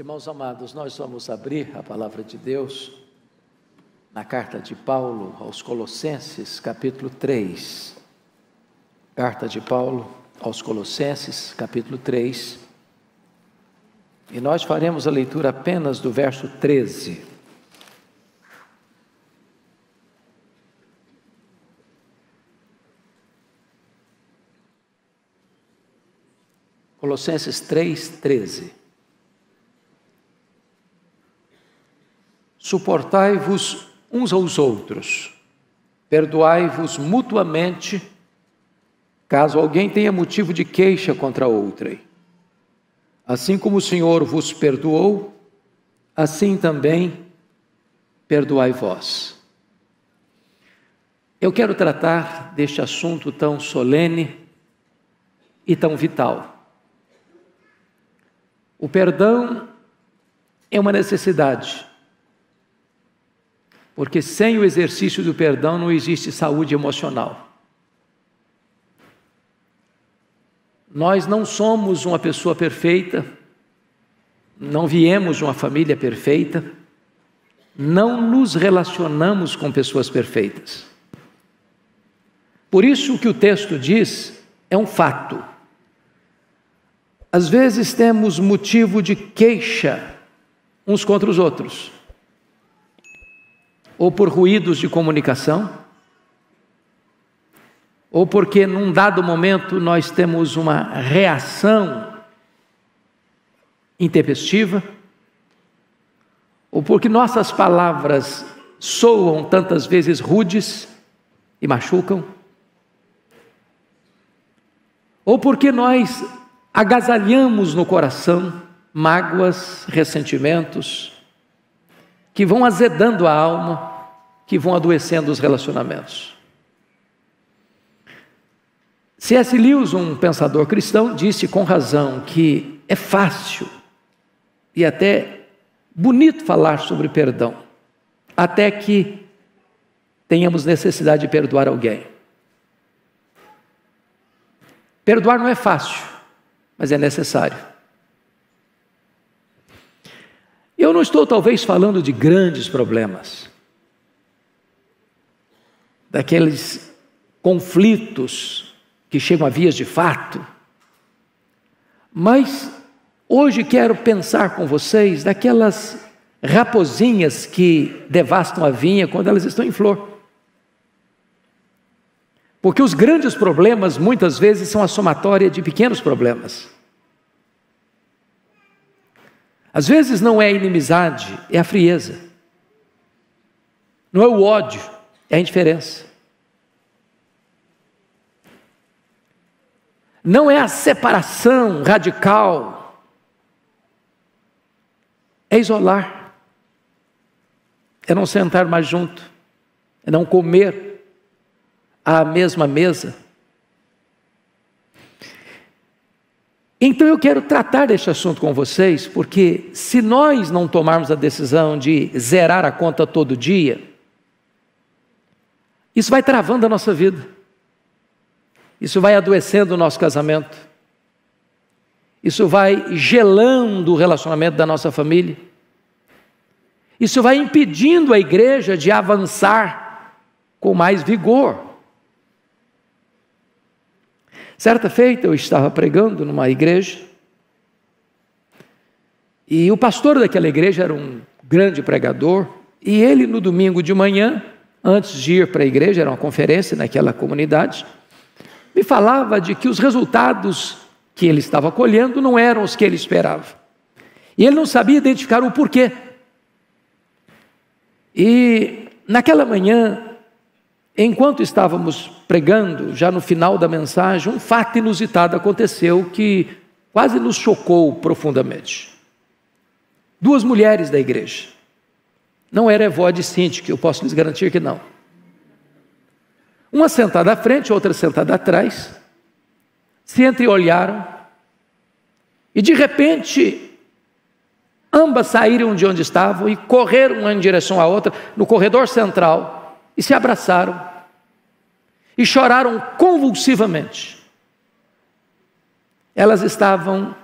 Irmãos amados, nós vamos abrir a palavra de Deus na carta de Paulo aos Colossenses, capítulo 3. Carta de Paulo aos Colossenses, capítulo 3. E nós faremos a leitura apenas do verso 13. Colossenses 3, 13. Suportai-vos uns aos outros, perdoai-vos mutuamente, caso alguém tenha motivo de queixa contra outrem. Assim como o Senhor vos perdoou, assim também perdoai vós. Eu quero tratar deste assunto tão solene e tão vital. O perdão é uma necessidade, porque sem o exercício do perdão não existe saúde emocional. Nós não somos uma pessoa perfeita, não viemos de uma família perfeita, não nos relacionamos com pessoas perfeitas. Por isso o que o texto diz é um fato. Às vezes temos motivo de queixa uns contra os outros, ou por ruídos de comunicação, ou porque num dado momento nós temos uma reação intempestiva, ou porque nossas palavras soam tantas vezes rudes e machucam, ou porque nós agasalhamos no coração mágoas, ressentimentos, que vão azedando a alma, que vão adoecendo os relacionamentos. C.S. Lewis, um pensador cristão, disse com razão que é fácil e até bonito falar sobre perdão, até que tenhamos necessidade de perdoar alguém. Perdoar não é fácil, mas é necessário. Eu não estou talvez falando de grandes problemas, daqueles conflitos que chegam a vias de fato, mas hoje quero pensar com vocês daquelas raposinhas que devastam a vinha quando elas estão em flor. Porque os grandes problemas muitas vezes são a somatória de pequenos problemas. Às vezes não é a inimizade, é a frieza. Não é o ódio, é a indiferença. Não é a separação radical, é isolar, é não sentar mais junto, é não comer à mesma mesa. Então eu quero tratar deste assunto com vocês, porque se nós não tomarmos a decisão de zerar a conta todo dia, isso vai travando a nossa vida, isso vai adoecendo o nosso casamento, isso vai gelando o relacionamento da nossa família, isso vai impedindo a igreja de avançar com mais vigor. Certa feita eu estava pregando numa igreja e o pastor daquela igreja era um grande pregador e ele no domingo de manhã, antes de ir para a igreja, era uma conferência naquela comunidade, me falava de que os resultados que ele estava colhendo não eram os que ele esperava e ele não sabia identificar o porquê. E naquela manhã, enquanto estávamos pregando, já no final da mensagem, um fato inusitado aconteceu que quase nos chocou profundamente. Duas mulheres da igreja, não era Evode e Cinti, que eu posso lhes garantir que não. Uma sentada à frente, outra sentada atrás, se entreolharam e de repente ambas saíram de onde estavam e correram uma em direção à outra no corredor central e se abraçaram e choraram convulsivamente. Elas estavam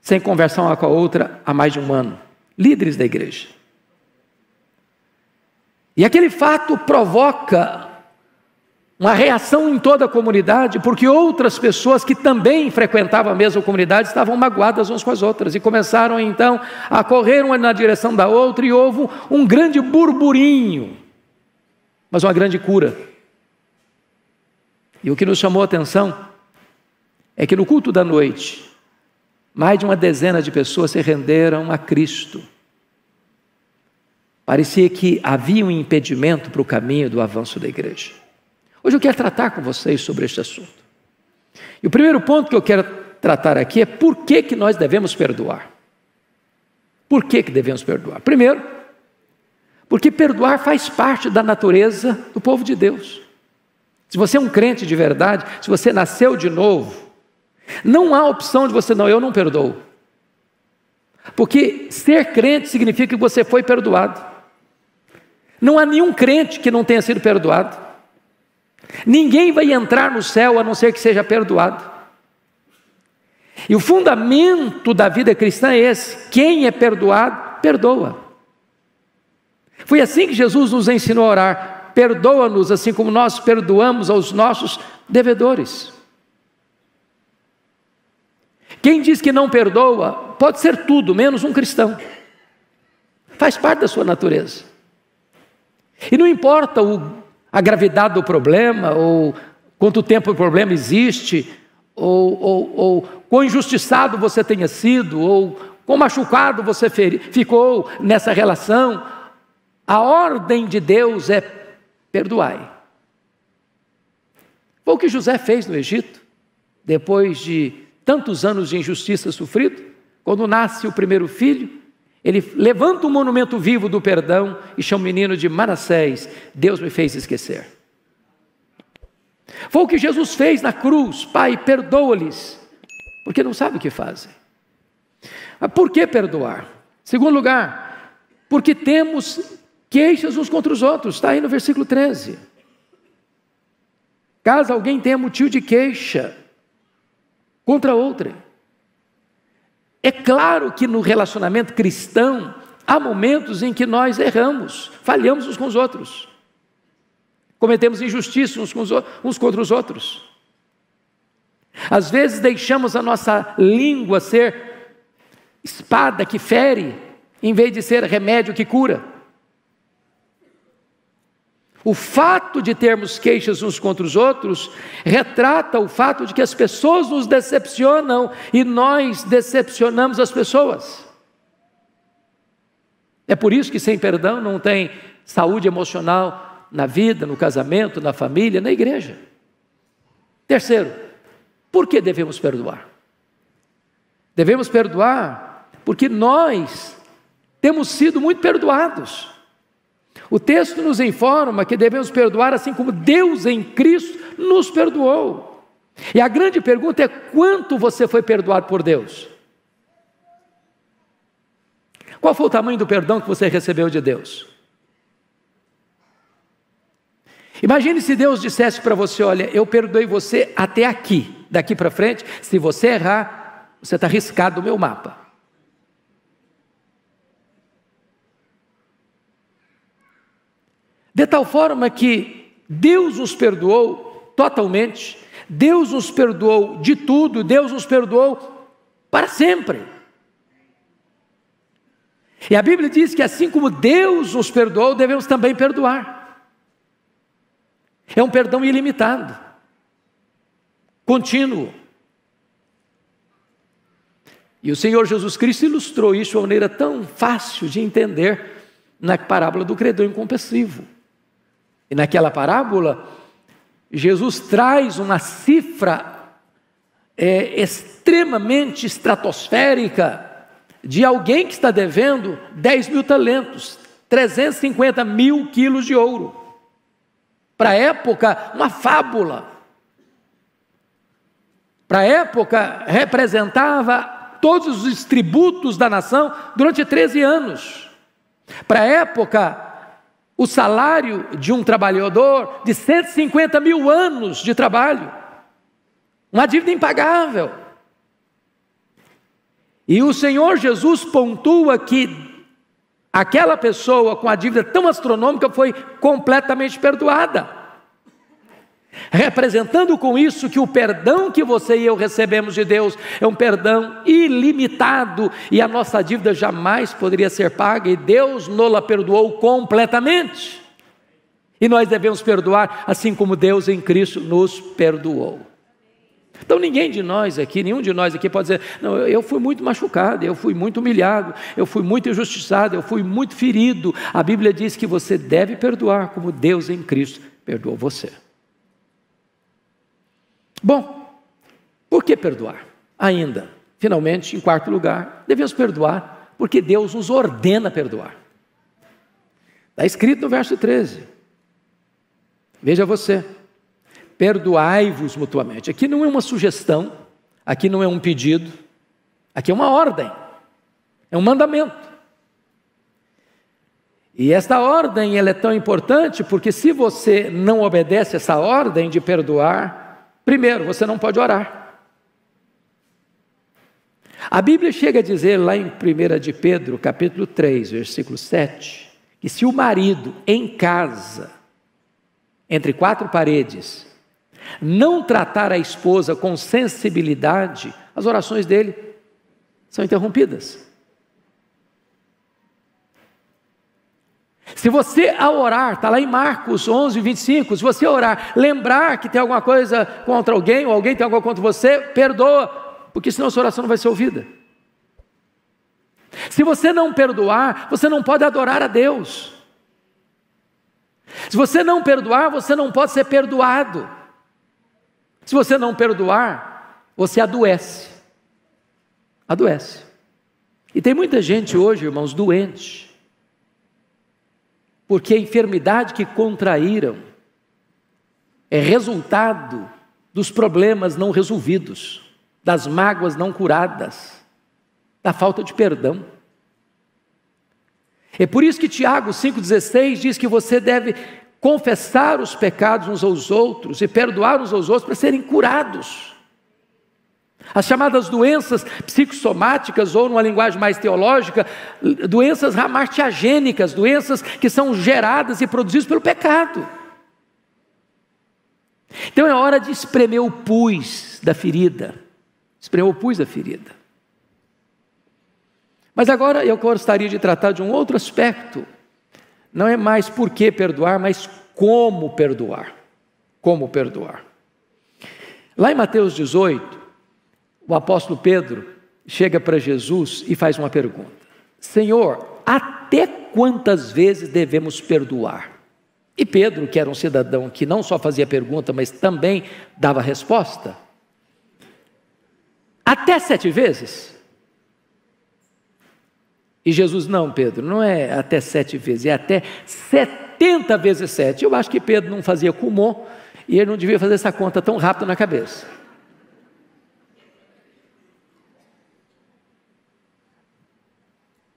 sem conversar uma com a outra há mais de um ano. Líderes da igreja. E aquele fato provoca uma reação em toda a comunidade, porque outras pessoas que também frequentavam a mesma comunidade estavam magoadas umas com as outras e começaram então a correr uma na direção da outra e houve um grande burburinho, mas uma grande cura. E o que nos chamou a atenção é que no culto da noite, mais de uma dezena de pessoas se renderam a Cristo. Parecia que havia um impedimento para o caminho do avanço da igreja. Hoje eu quero tratar com vocês sobre este assunto. E o primeiro ponto que eu quero tratar aqui é por que nós devemos perdoar. Por que devemos perdoar? Primeiro, porque perdoar faz parte da natureza do povo de Deus. Se você é um crente de verdade, se você nasceu de novo, não há opção de você, não, eu não perdoo. Porque ser crente significa que você foi perdoado. Não há nenhum crente que não tenha sido perdoado. Ninguém vai entrar no céu a não ser que seja perdoado. E o fundamento da vida cristã é esse: quem é perdoado, perdoa. Foi assim que Jesus nos ensinou a orar: perdoa-nos assim como nós perdoamos aos nossos devedores. Quem diz que não perdoa, pode ser tudo menos um cristão. Faz parte da sua natureza. E não importa a gravidade do problema, ou quanto tempo o problema existe, ou quão injustiçado você tenha sido, ou quão machucado você ficou nessa relação. A ordem de Deus é perdoai. Foi o que José fez no Egito, depois de tantos anos de injustiça sofrido. Quando nasce o primeiro filho, ele levanta um monumento vivo do perdão e chama o menino de Manassés: Deus me fez esquecer. Foi o que Jesus fez na cruz: Pai, perdoa-lhes, porque não sabem o que fazem. Mas por que perdoar? Segundo lugar, porque temos queixas uns contra os outros. Está aí no versículo 13. Caso alguém tenha motivo de queixa contra outra. É claro que no relacionamento cristão há momentos em que nós erramos, falhamos uns com os outros, cometemos injustiça uns contra os outros. Às vezes deixamos a nossa língua ser espada que fere, em vez de ser remédio que cura. O fato de termos queixas uns contra os outros retrata o fato de que as pessoas nos decepcionam e nós decepcionamos as pessoas. É por isso que sem perdão não tem saúde emocional na vida, no casamento, na família, na igreja. Terceiro, por que devemos perdoar? Devemos perdoar porque nós temos sido muito perdoados. O texto nos informa que devemos perdoar assim como Deus em Cristo nos perdoou. E a grande pergunta é: quanto você foi perdoado por Deus? Qual foi o tamanho do perdão que você recebeu de Deus? Imagine se Deus dissesse para você: olha, eu perdoei você até aqui, daqui para frente, se você errar, você está riscado do meu mapa. De tal forma que Deus nos perdoou totalmente, Deus nos perdoou de tudo, Deus nos perdoou para sempre. E a Bíblia diz que assim como Deus nos perdoou, devemos também perdoar. É um perdão ilimitado, contínuo. E o Senhor Jesus Cristo ilustrou isso de uma maneira tão fácil de entender na parábola do credor incompassivo. E naquela parábola, Jesus traz uma cifra extremamente estratosférica de alguém que está devendo 10 mil talentos, 350 mil quilos de ouro. Para a época, uma fábula. Para a época, representava todos os tributos da nação durante 13 anos. Para a época, o salário de um trabalhador de 150 mil anos de trabalho, uma dívida impagável. E o Senhor Jesus pontua que aquela pessoa com a dívida tão astronômica foi completamente perdoada, representando com isso que o perdão que você e eu recebemos de Deus é um perdão ilimitado, e a nossa dívida jamais poderia ser paga, e Deus nos perdoou completamente, e nós devemos perdoar assim como Deus em Cristo nos perdoou. Então nenhum de nós aqui pode dizer, não, eu fui muito machucado, eu fui muito humilhado, eu fui muito injustiçado, eu fui muito ferido. A Bíblia diz que você deve perdoar como Deus em Cristo perdoou você. Bom, por que perdoar? Ainda, finalmente, em quarto lugar, devemos perdoar porque Deus nos ordena perdoar. Está escrito no verso 13. Veja você. Perdoai-vos mutuamente. Aqui não é uma sugestão, aqui não é um pedido, aqui é uma ordem, é um mandamento. E esta ordem ela é tão importante porque se você não obedece essa ordem de perdoar, primeiro, você não pode orar. A Bíblia chega a dizer lá em 1 de Pedro, capítulo 3, versículo 7, que se o marido em casa, entre quatro paredes, não tratar a esposa com sensibilidade, as orações dele são interrompidas. Se você ao orar, está lá em Marcos 11, 25, se você orar, lembrar que tem alguma coisa contra alguém, ou alguém tem alguma coisa contra você, perdoa, porque senão a sua oração não vai ser ouvida. Se você não perdoar, você não pode adorar a Deus. Se você não perdoar, você não pode ser perdoado. Se você não perdoar, você adoece. Adoece. E tem muita gente hoje, irmãos, doente, porque a enfermidade que contraíram é resultado dos problemas não resolvidos, das mágoas não curadas, da falta de perdão. É por isso que Tiago 5,16 diz que você deve confessar os pecados uns aos outros e perdoar uns aos outros para serem curados. As chamadas doenças psicossomáticas, ou numa linguagem mais teológica, doenças ramartiagênicas, doenças que são geradas e produzidas pelo pecado. Então é hora de espremer o pus da ferida. Espremer o pus da ferida. Mas agora eu gostaria de tratar de um outro aspecto. Não é mais por que perdoar, mas como perdoar. Como perdoar. Lá em Mateus 18, o apóstolo Pedro chega para Jesus e faz uma pergunta: Senhor, até quantas vezes devemos perdoar? E Pedro, que era um cidadão que não só fazia pergunta, mas também dava resposta: até 7 vezes? E Jesus: não, Pedro, não é até 7 vezes, é até 70 vezes 7. Eu acho que Pedro não fazia cumô e ele não devia fazer essa conta tão rápido na cabeça.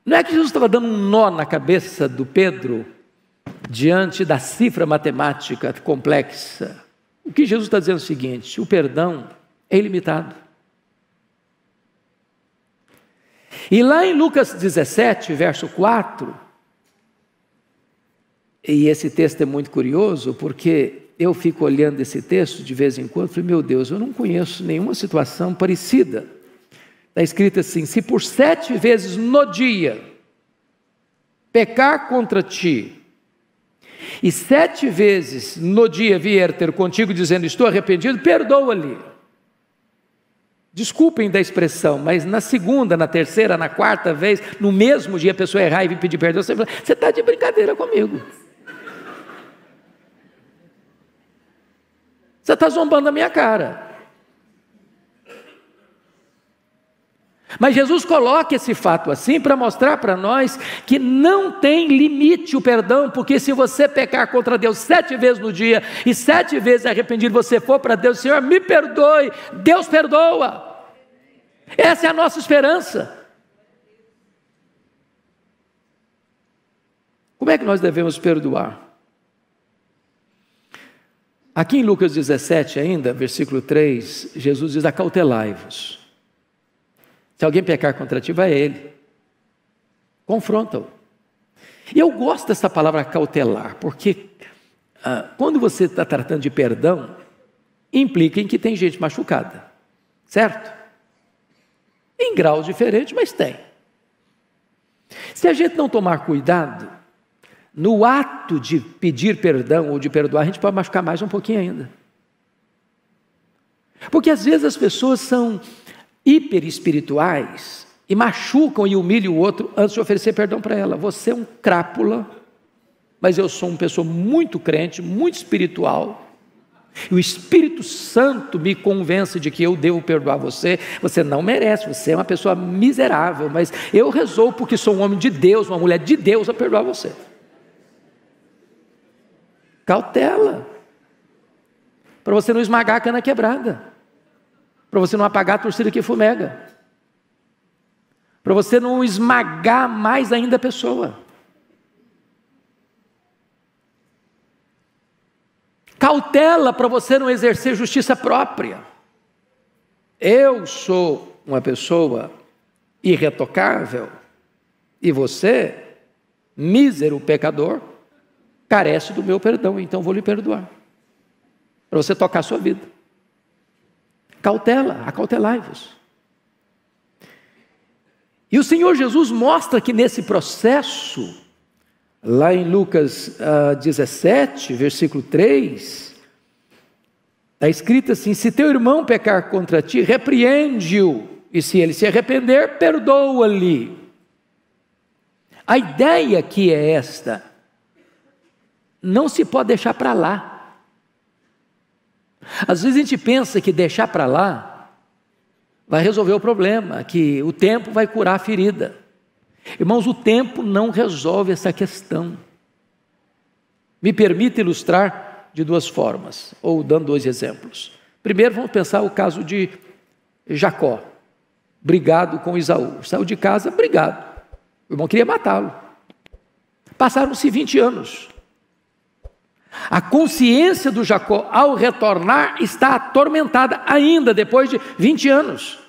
Não é que Jesus estava dando um nó na cabeça do Pedro diante da cifra matemática complexa. O que Jesus está dizendo é o seguinte: o perdão é ilimitado. E lá em Lucas 17, verso 4, e esse texto é muito curioso, porque eu fico olhando esse texto de vez em quando e falei: meu Deus, eu não conheço nenhuma situação parecida. Está escrito assim: se por 7 vezes no dia pecar contra ti, e 7 vezes no dia vier ter contigo dizendo estou arrependido, perdoa-lhe. Desculpem da expressão, mas na segunda, na terceira, na quarta vez, no mesmo dia a pessoa errar e vir pedir perdão, você fala: você está de brincadeira comigo. Você está zombando a minha cara. Mas Jesus coloca esse fato assim para mostrar para nós que não tem limite o perdão, porque se você pecar contra Deus 7 vezes no dia e 7 vezes arrependido você for para Deus: Senhor, me perdoe, Deus perdoa. Essa é a nossa esperança. Como é que nós devemos perdoar? Aqui em Lucas 17 ainda, versículo 3, Jesus diz: acautelai-vos. Se alguém pecar contra ti, vai a ele. Confronta-o. E eu gosto dessa palavra cautelar, porque quando você está tratando de perdão, implica em que tem gente machucada, certo? Em graus diferentes, mas tem. Se a gente não tomar cuidado, no ato de pedir perdão ou de perdoar, a gente pode machucar mais um pouquinho ainda. Porque às vezes as pessoas são hiper espirituais e machucam e humilham o outro antes de oferecer perdão para ela. Você é um crápula, mas eu sou uma pessoa muito crente, muito espiritual, e o Espírito Santo me convence de que eu devo perdoar você. Você não merece, você é uma pessoa miserável, mas eu resolvo porque sou um homem de Deus, uma mulher de Deus, a perdoar você. Cautela, para você não esmagar a cana quebrada, para você não apagar a torcida que fumega, para você não esmagar mais ainda a pessoa. Cautela para você não exercer justiça própria. Eu sou uma pessoa irretocável e você, mísero pecador, carece do meu perdão, então vou lhe perdoar, para você tocar a sua vida. Cautela, acautelai-vos. E o Senhor Jesus mostra que nesse processo, lá em Lucas 17, versículo 3, está escrito assim: se teu irmão pecar contra ti, repreende-o, e se ele se arrepender, perdoa-lhe. A ideia aqui é esta: não se pode deixar para lá. Às vezes a gente pensa que deixar para lá vai resolver o problema, que o tempo vai curar a ferida. Irmãos, o tempo não resolve essa questão. Me permite ilustrar de duas formas, ou dando dois exemplos. Primeiro, vamos pensar o caso de Jacó, brigado com Esaú. Saiu de casa brigado. O irmão queria matá-lo. Passaram-se 20 anos. A consciência do Jacó, ao retornar, está atormentada ainda depois de 20 anos.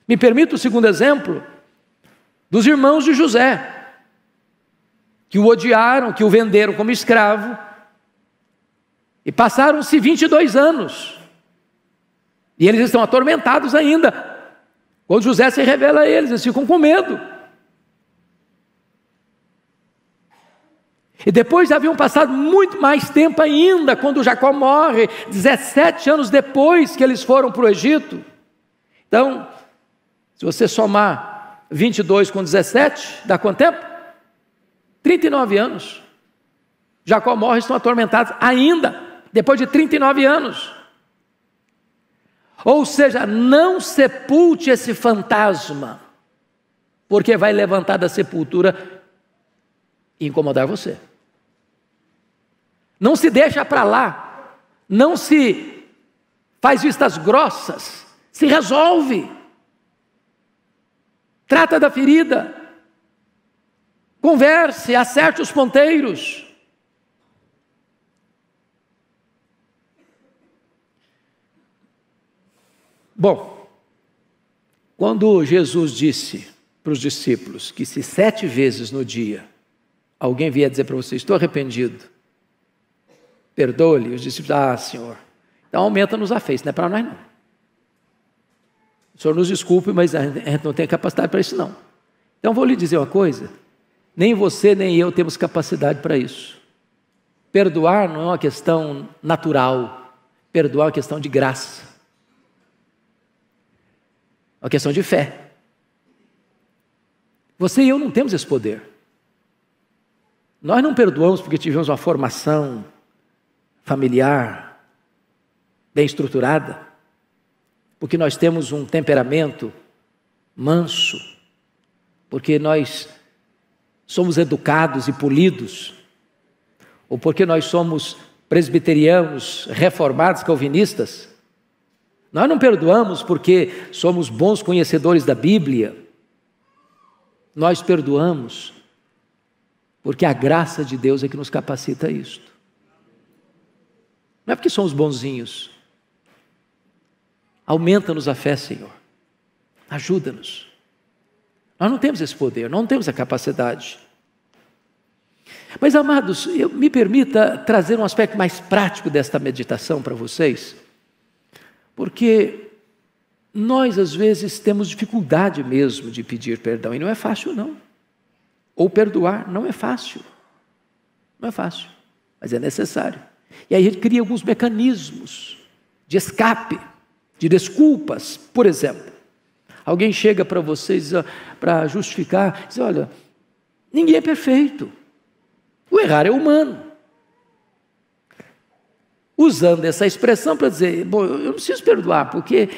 Me permite o segundo exemplo dos irmãos de José, que o odiaram, que o venderam como escravo, e passaram-se 22 anos, e eles estão atormentados ainda. Quando José se revela a eles, eles ficam com medo. E depois haviam passado muito mais tempo ainda, quando Jacó morre, 17 anos depois que eles foram para o Egito. Então, se você somar 22 com 17, dá quanto tempo? 39 anos. Jacó morre, estão atormentados ainda, depois de 39 anos. Ou seja, não sepulte esse fantasma, porque vai levantar da sepultura e incomodar você. Não se deixa para lá, não se faz vistas grossas, se resolve. Trata da ferida, converse, acerte os ponteiros. Bom, quando Jesus disse para os discípulos que se 7 vezes no dia alguém vier dizer para você: estou arrependido, perdoe-lhe, os discípulos: Senhor, então aumenta-nos a fé, isso não é para nós não. O Senhor nos desculpe, mas a gente não tem capacidade para isso não. Então vou lhe dizer uma coisa: nem você nem eu temos capacidade para isso. Perdoar não é uma questão natural, perdoar é uma questão de graça, é uma questão de fé. Você e eu não temos esse poder. Nós não perdoamos porque tivemos uma formação familiar bem estruturada, porque nós temos um temperamento manso, porque nós somos educados e polidos, ou porque nós somos presbiterianos, reformados, calvinistas. Nós não perdoamos porque somos bons conhecedores da Bíblia. Nós perdoamos porque a graça de Deus é que nos capacita a isto. Não é porque somos bonzinhos. Aumenta-nos a fé, Senhor. Ajuda-nos. Nós não temos esse poder, não temos a capacidade. Mas, amados, me permita trazer um aspecto mais prático desta meditação para vocês, porque nós, às vezes, temos dificuldade mesmo de pedir perdão, e não é fácil, não. Ou perdoar, não é fácil. Não é fácil, mas é necessário. E aí a gente cria alguns mecanismos de escape, de desculpas. Por exemplo, alguém chega para vocês para justificar, diz: olha, ninguém é perfeito, o errar é humano. Usando essa expressão para dizer: bom, eu não preciso perdoar, porque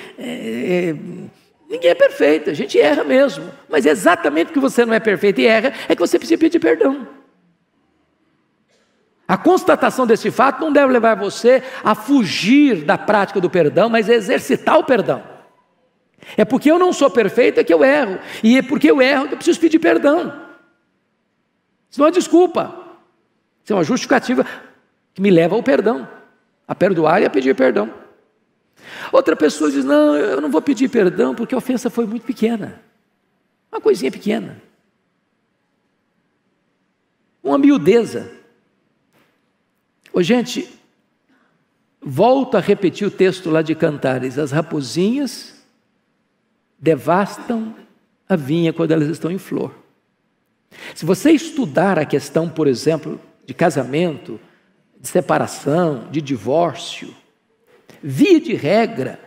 ninguém é perfeito, a gente erra mesmo. Mas é exatamente porque você não é perfeito e erra, é que você precisa pedir perdão. A constatação desse fato não deve levar você a fugir da prática do perdão, mas a exercitar o perdão. É porque eu não sou perfeito é que eu erro, e é porque eu erro que eu preciso pedir perdão. Isso não é desculpa, isso é uma justificativa que me leva ao perdão, a perdoar e a pedir perdão. Outra pessoa diz: não, eu não vou pedir perdão porque a ofensa foi muito pequena, uma coisinha pequena, uma miudeza. Ô, gente, volto a repetir o texto lá de Cantares: as raposinhas devastam a vinha quando elas estão em flor. Se você estudar a questão, por exemplo, de casamento, de separação, de divórcio, via de regra,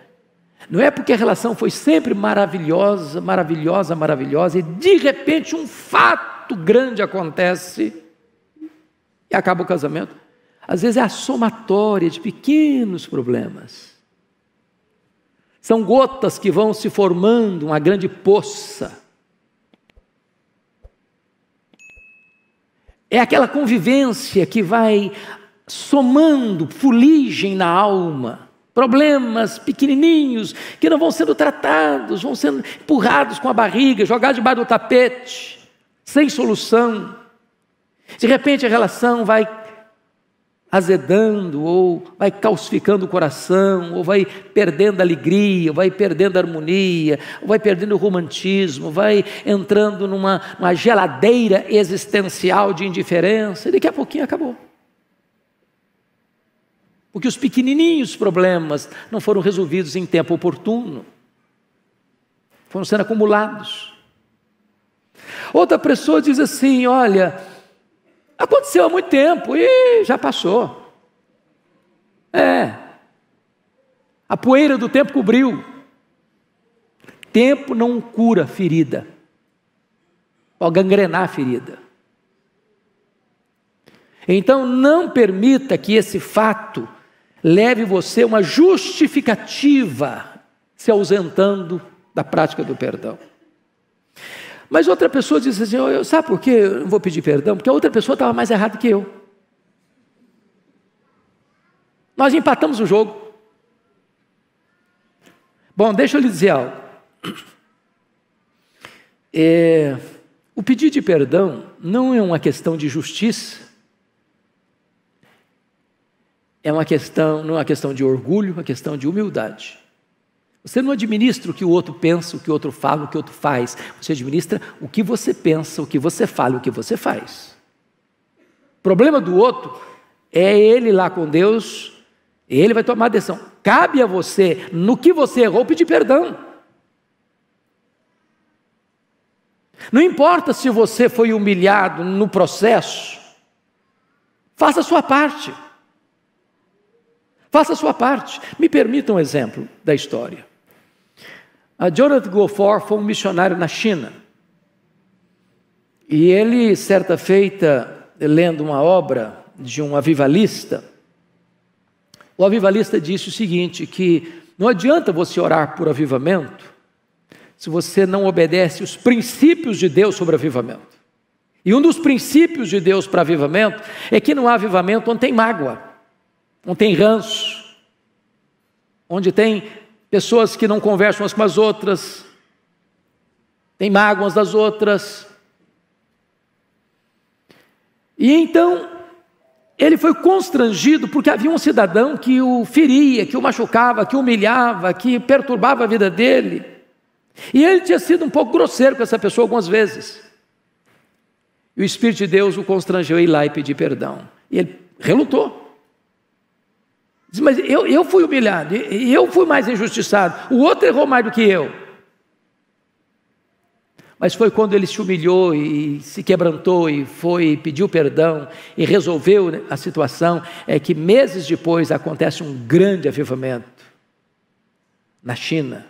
não é porque a relação foi sempre maravilhosa, maravilhosa, maravilhosa, e de repente um fato grande acontece e acaba o casamento. Às vezes é a somatória de pequenos problemas. São gotas que vão se formando uma grande poça. É aquela convivência que vai somando fuligem na alma. Problemas pequenininhos que não vão sendo tratados, vão sendo empurrados com a barriga, jogados debaixo do tapete, sem solução. De repente a relação vai azedando, ou vai calcificando o coração, ou vai perdendo a alegria, ou vai perdendo a harmonia, ou vai perdendo o romantismo, vai entrando numa geladeira existencial de indiferença, e daqui a pouquinho acabou. Porque os pequenininhos problemas não foram resolvidos em tempo oportuno, foram sendo acumulados. Outra pessoa diz assim: olha, aconteceu há muito tempo e já passou. A poeira do tempo cobriu. Tempo não cura ferida, pode gangrenar a ferida. Então não permita que esse fato leve você a uma justificativa se ausentando da prática do perdão. Mas outra pessoa diz assim: sabe por que eu não vou pedir perdão? Porque a outra pessoa estava mais errada que eu. Nós empatamos o jogo. Bom, deixa eu lhe dizer algo. O pedido de perdão não é uma questão de justiça, não é uma questão de orgulho, é uma questão de humildade. Você não administra o que o outro pensa, o que o outro fala, o que o outro faz. Você administra o que você pensa, o que você fala, o que você faz. O problema do outro é ele lá com Deus, ele vai tomar a decisão. Cabe a você, no que você errou, pedir perdão. Não importa se você foi humilhado no processo, faça a sua parte. Faça a sua parte. Me permita um exemplo da história. A Jonathan Goforth foi um missionário na China. E ele, certa feita, lendo uma obra de um avivalista, o avivalista disse o seguinte, que não adianta você orar por avivamento se você não obedece os princípios de Deus sobre avivamento. E um dos princípios de Deus para avivamento é que não há avivamento onde tem mágoa, onde tem ranço, onde tem pessoas que não conversam umas com as outras, tem mágoa umas das outras. E então, ele foi constrangido porque havia um cidadão que o feria, que o machucava, que o humilhava, que perturbava a vida dele. E ele tinha sido um pouco grosseiro com essa pessoa algumas vezes. E o Espírito de Deus o constrangeu a ir lá e pedir perdão. E ele relutou. Disse, mas eu fui humilhado, eu fui mais injustiçado, o outro errou mais do que eu. Mas foi quando ele se humilhou e se quebrantou e foi, pediu perdão e resolveu a situação, é que meses depois acontece um grande avivamento na China,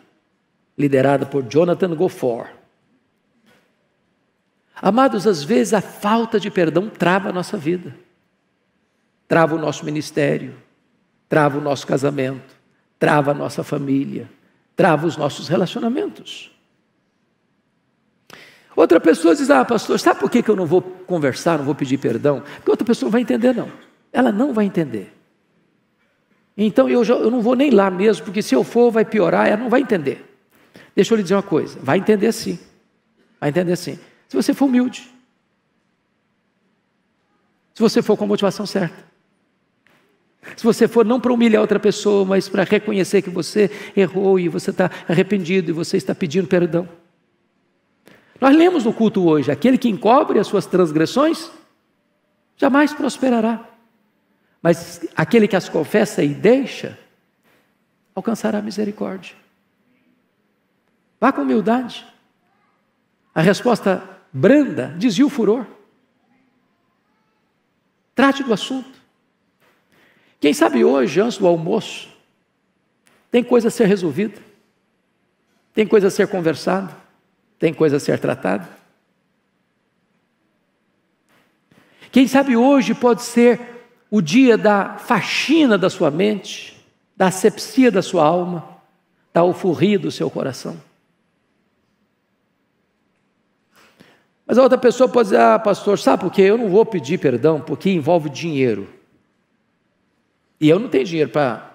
liderado por Jonathan Goforth. Amados, às vezes a falta de perdão trava a nossa vida, trava o nosso ministério, trava o nosso casamento, trava a nossa família, trava os nossos relacionamentos. Outra pessoa diz, pastor, sabe por que eu não vou conversar, não vou pedir perdão? Porque outra pessoa não vai entender não, ela não vai entender. Então eu não vou nem lá mesmo, porque se eu for vai piorar, ela não vai entender. Deixa eu lhe dizer uma coisa, vai entender sim, vai entender sim. Se você for humilde, se você for com a motivação certa, se você for não para humilhar outra pessoa, mas para reconhecer que você errou e você está arrependido e você está pedindo perdão. Nós lemos no culto hoje, aquele que encobre as suas transgressões, jamais prosperará. Mas aquele que as confessa e deixa, alcançará misericórdia. Vá com humildade. A resposta branda desvia o furor. Trate do assunto. Quem sabe hoje, antes do almoço, tem coisa a ser resolvida, tem coisa a ser conversada, tem coisa a ser tratada. Quem sabe hoje pode ser o dia da faxina da sua mente, da asepsia da sua alma, da alforria do seu coração. Mas a outra pessoa pode dizer, pastor, sabe por quê? Eu não vou pedir perdão, porque envolve dinheiro. E eu não tenho dinheiro para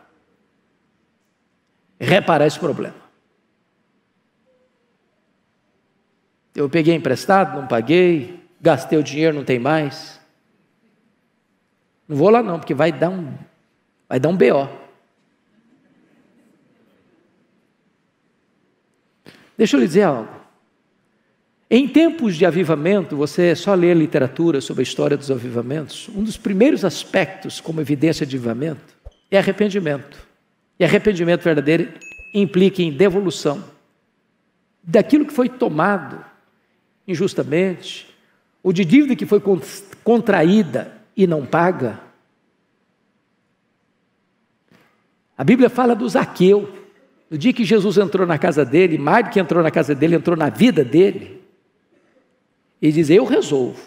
reparar esse problema. Eu peguei emprestado, não paguei, gastei o dinheiro, não tem mais. Não vou lá não, porque vai dar um BO. Deixa eu lhe dizer algo. Em tempos de avivamento, você só lê literatura sobre a história dos avivamentos, um dos primeiros aspectos como evidência de avivamento é arrependimento. E arrependimento verdadeiro implica em devolução daquilo que foi tomado injustamente, ou de dívida que foi contraída e não paga. A Bíblia fala do Zaqueu. No dia que Jesus entrou na casa dele, mais do que entrou na casa dele, entrou na vida dele, e diz, eu resolvo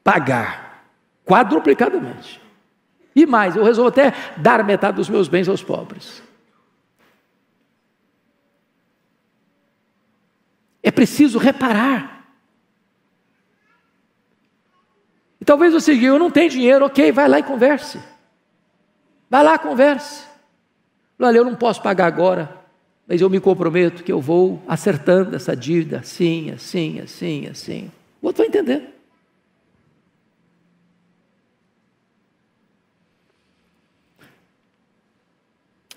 pagar quadruplicadamente. E mais, eu resolvo até dar metade dos meus bens aos pobres. É preciso reparar. E talvez você diga, eu não tenho dinheiro, ok, vai lá e converse. Vai lá, converse. Olha, eu não posso pagar agora, mas eu me comprometo que eu vou acertando essa dívida, assim, assim, assim, assim. O outro vai entender.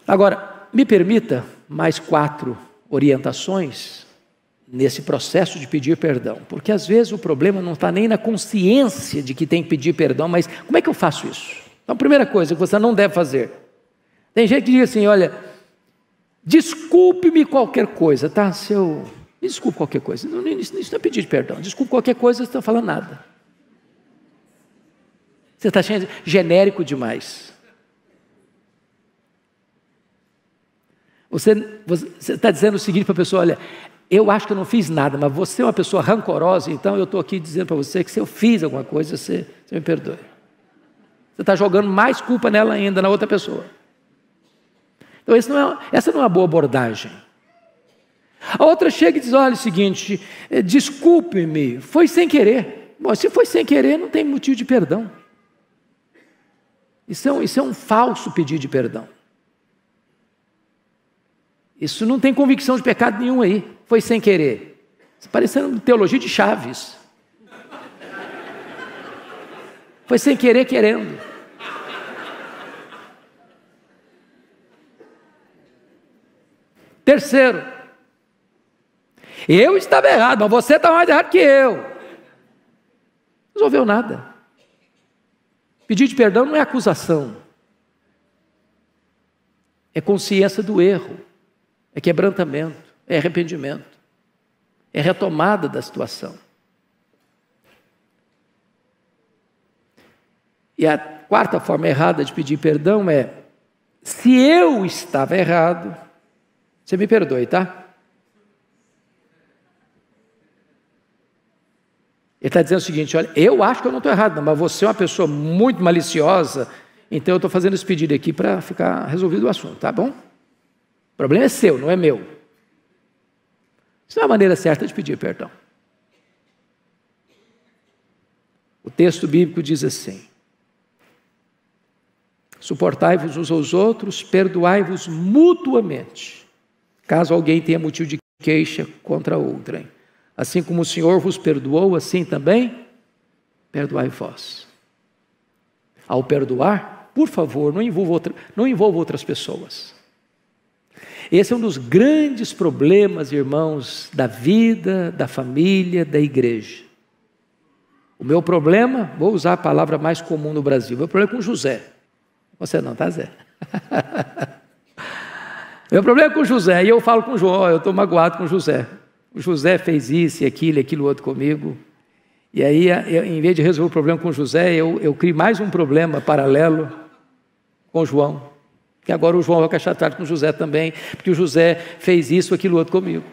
Agora, me permita mais 4 orientações nesse processo de pedir perdão, porque às vezes o problema não está nem na consciência de que tem que pedir perdão, mas como é que eu faço isso? Então, a primeira coisa que você não deve fazer, tem gente que diz assim, olha, desculpe-me qualquer coisa, tá? Me desculpe qualquer coisa, isso não é pedir perdão, desculpe qualquer coisa, você não está falando nada. Você está sendo genérico demais. Você está dizendo o seguinte para a pessoa, olha, eu acho que eu não fiz nada, mas você é uma pessoa rancorosa, então eu estou aqui dizendo para você que se eu fiz alguma coisa, você me perdoe. Você está jogando mais culpa nela ainda, na outra pessoa. Então essa não é uma boa abordagem. A outra chega e diz, olha o seguinte, desculpe-me, foi sem querer. Bom, se foi sem querer, não tem motivo de perdão. Isso é um falso pedido de perdão. Isso não tem convicção de pecado nenhum aí. Foi sem querer. Isso parecendo teologia de Chaves. Foi sem querer, querendo. Terceiro, Eu estava errado, mas você está mais errado que eu. Não resolveu nada. Pedir de perdão não é acusação. É consciência do erro. É quebrantamento. É arrependimento. É retomada da situação. E a quarta forma errada de pedir perdão é: se eu estava errado, você me perdoe, tá? Ele está dizendo o seguinte: olha, eu acho que eu não estou errado, não, mas você é uma pessoa muito maliciosa, então eu estou fazendo esse pedido aqui para ficar resolvido o assunto, tá bom? O problema é seu, não é meu. Isso não é a maneira certa de pedir perdão. O texto bíblico diz assim: suportai-vos uns aos outros, perdoai-vos mutuamente, caso alguém tenha motivo de queixa contra outrem. Assim como o Senhor vos perdoou, assim também perdoai vós. Ao perdoar, por favor, não envolva outras pessoas. Esse é um dos grandes problemas, irmãos, da vida, da família, da igreja. O meu problema, vou usar a palavra mais comum no Brasil, o meu problema é com José. Você não, tá, Zé? Meu problema é com José, e eu falo com João, eu estou magoado com José. O José fez isso e aquilo outro comigo. E aí, em vez de resolver o problema com José, eu crio mais um problema paralelo com João. Que agora o João vai ficar chateado com o José também, porque o José fez isso, aquilo outro comigo.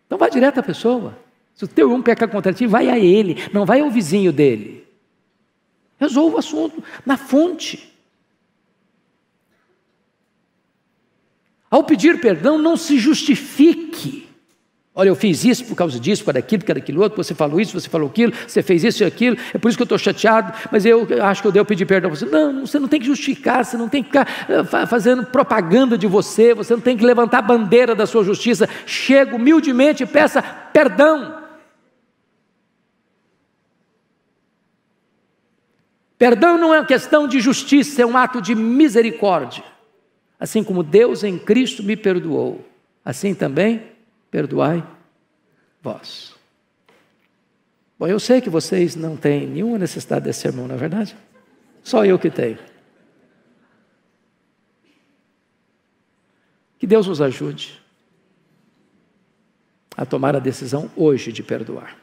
Então vai direto à pessoa. Se o teu irmão pecar contra ti, vai a ele, não vai ao vizinho dele. Resolva o assunto na fonte. Ao pedir perdão, não se justifique. Olha, eu fiz isso por causa disso, por daquilo outro, você falou isso, você falou aquilo, você fez isso e aquilo, é por isso que eu estou chateado, mas eu acho que eu devo pedir perdão a você. Não, você não tem que justificar, você não tem que ficar fazendo propaganda de você não tem que levantar a bandeira da sua justiça. Chega humildemente e peça perdão. Perdão não é uma questão de justiça, é um ato de misericórdia. Assim como Deus em Cristo me perdoou, assim também perdoai vós. Bom, eu sei que vocês não têm nenhuma necessidade desse sermão, não é verdade? Só eu que tenho. Que Deus nos ajude a tomar a decisão hoje de perdoar.